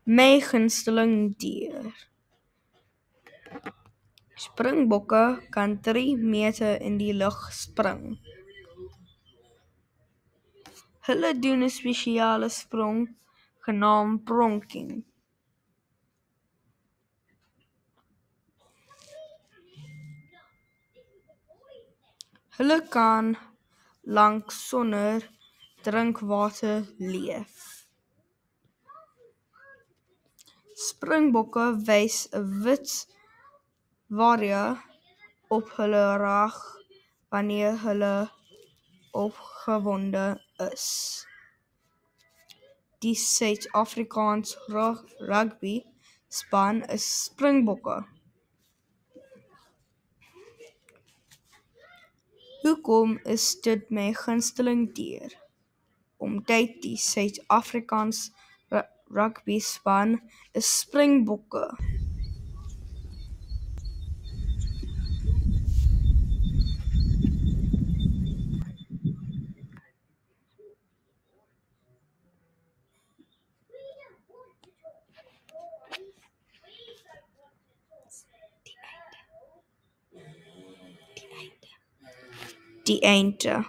My gunsteling dier. Springbokke kan 3 meter in die lug spring. Hulle doen 'n spesiale sprong genaamd pronking. Hulle kan lank sonder drinkwater leef. Springbokke wys 'n wit waria op hulle rug wanneer hulle opgewonde is. Die Suid-Afrikaanse rugby span is Springbokke. Hoekom is dit my gunsteling dier? Omdat die Suid-Afrikaanse rugby span is Springbokke. Die einde.